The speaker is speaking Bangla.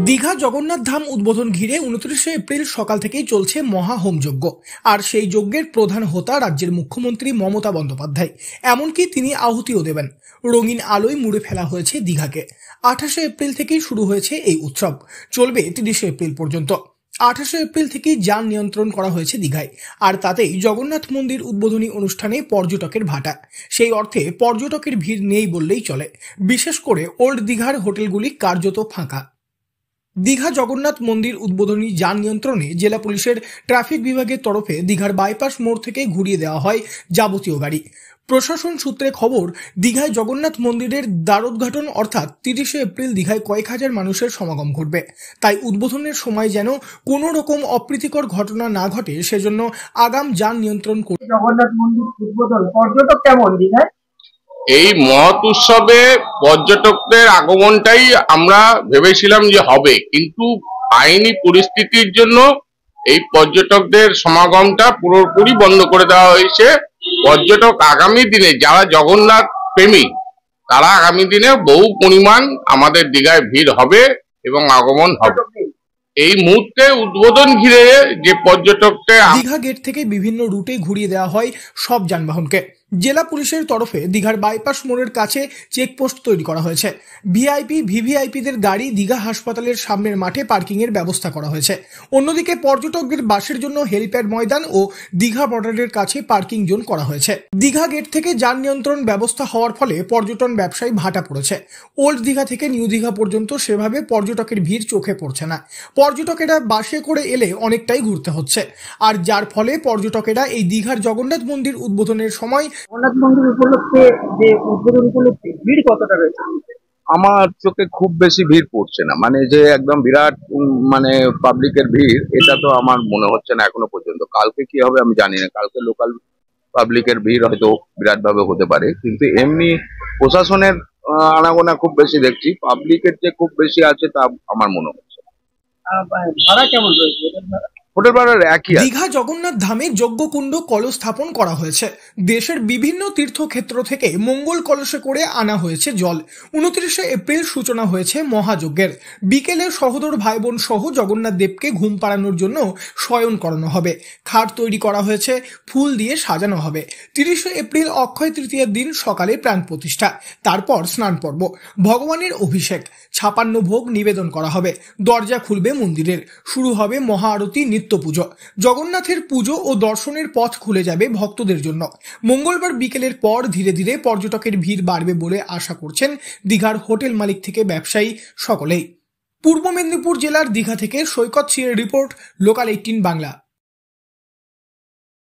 দীঘা জগন্নাথ ধাম উদ্বোধন ঘিরে 29 এপ্রিল সকাল থেকেই চলছে মহা হোমযজ্ঞ। আর সেই যজ্ঞের প্রধান হোতা রাজ্যের মুখ্যমন্ত্রী মমতা বন্দ্যোপাধ্যায়। এমনকি তিনি আহুতিও দেবেন। রঙিন আলোয় মুড়ে ফেলা হয়েছে দীঘাকে। 28 এপ্রিল থেকেই শুরু হয়েছে এই উৎসব, চলবে 30 এপ্রিল পর্যন্ত। 28 এপ্রিল থেকেই যান নিয়ন্ত্রণ করা হয়েছে দীঘায়। আর তাতেই জগন্নাথ মন্দির উদ্বোধনী অনুষ্ঠানে পর্যটকের ভাটা। সেই অর্থে পর্যটকের ভিড় নেই বললেই চলে। বিশেষ করে ওল্ড দীঘার হোটেলগুলি কার্যত ফাঁকা। দীঘা জগন্নাথ মন্দির উদ্বোধনী যান নিয়ন্ত্রণে জেলা পুলিশের ট্রাফিক বিভাগের তরফে দীঘার বাইপাস মোড় থেকে ঘুরিয়ে দেওয়া হয় যাবতীয় গাড়ি। প্রশাসন সূত্রে খবর, দীঘায় জগন্নাথ মন্দিরের দ্বারোদ্ঘাটন অর্থাৎ 30 এপ্রিল দীঘায় কয়েক হাজার মানুষের সমাগম ঘটবে। তাই উদ্বোধনের সময় যেন কোনো রকম অপ্রীতিকর ঘটনা না ঘটে, সেজন্য আগাম যান নিয়ন্ত্রণ করে জগন্নাথ মন্দির উদ্বোধন। পর্যটক কেমন দীঘায়? এই মহৎ উৎসবে পর্যটকদের আগমনটাই আমরা ভেবেছিলাম যে হবে, কিন্তু আইনি পরিস্থিতির জন্য এই পর্যটকদের সমাগমটা পুরোপুরি বন্ধ করে দেওয়া হয়েছে। পর্যটক আগামী দিনে যারা জগন্নাথ প্রেমী, তারা আগামী দিনে বহু পরিমাণ আমাদের দীঘায় ভিড় হবে এবং আগমন হবে। এই মুহূর্তে উদ্বোধন ঘিরে যে পর্যটকদের দীঘা গেট থেকে বিভিন্ন রুটে ঘুরিয়ে দেওয়া হয় সব যানবাহনকে। জেলা পুলিশের তরফে দীঘার বাইপাস মোড়ের কাছে চেকপোস্ট তৈরি করা হয়েছে। ভিআইপি ভিভিআইপিদের গাড়ি দীঘা হাসপাতালের সামনের মাঠে পার্কিং এর ব্যবস্থা করা হয়েছে। অন্যদিকে পর্যটকদের বাসের জন্য হেলিপ্যাড ময়দান ও দীঘা বর্ডারের কাছে পার্কিং জোন করা হয়েছে। দীঘা গেট থেকে যান নিয়ন্ত্রণ ব্যবস্থা হওয়ার ফলে পর্যটন ব্যবসায়ী ভাটা পড়েছে। ওল্ড দীঘা থেকে নিউ দীঘা পর্যন্ত সেভাবে পর্যটকের ভিড় চোখে পড়ছে না। পর্যটকেরা বাসে করে এলে অনেকটাই ঘুরতে হচ্ছে, আর যার ফলে পর্যটকেরা এই দীঘার জগন্নাথ মন্দির উদ্বোধনের সময় জগন্নাথ মন্দির উপলক্ষে যে উদ্বোধন উপলক্ষে ভিড় কতটা রয়েছে? আমার চোখে খুব বেশি ভিড় পড়ছে না, মানে যে একদম বিরাট মানে পাবলিকের ভিড়, এটা তো আমার মনে হচ্ছে না এখনো পর্যন্ত। কালকে কি হবে আমি জানি না, কালকে লোকাল পাবলিকের ভিড় হয়তো বিরাট ভাবে হতে পারে, কিন্তু এমনি প্রশাসনের আনাগোনা খুব বেশি দেখছি। পাবলিকের যে খুব বেশি আছে তা আমার মনে হচ্ছে। ভাড়া কেমন রয়েছে? হোটেল ভাড়ার একই আছে। দীঘা জগন্নাথ ধামে যজ্ঞকুণ্ড কলস স্থাপন করা হয়েছে। দেশের বিভিন্ন তীর্থক্ষেত্র থেকে মঙ্গল কলসে করে আনা হয়েছে জল। 29 এপ্রিল সূচনা হয়েছে মহাযজ্ঞের। বিকেলে সহোদর ভাই বোন সহ জগন্নাথ দেবকে ঘুম পাড়ানোর জন্য শয়ন করানো হবে। খাট তৈরি করা হয়েছে, ফুল দিয়ে সাজানো হবে। 30 এপ্রিল অক্ষয় তৃতীয়ার দিন সকালে প্রাণ প্রতিষ্ঠা, তারপর স্নান পর্ব, ভগবানের অভিষেক, 56 ভোগ নিবেদন করা হবে। দরজা খুলবে মন্দিরের, শুরু হবে মহা আরতি, নিত্য পুজো। জগন্নাথের পুজো ও দর্শনের পথ খুলে যাবে ভক্তদের জন্য। মঙ্গলবার বিকেলের পর ধীরে ধীরে পর্যটকের ভিড় বাড়বে বলে আশা করছেন দীঘার হোটেল মালিক থেকে ব্যবসায়ী সকলেই। পূর্ব মেদিনীপুর জেলার দীঘা থেকে সৈকত সিংয়ের রিপোর্ট, লোকাল 18 বাংলা।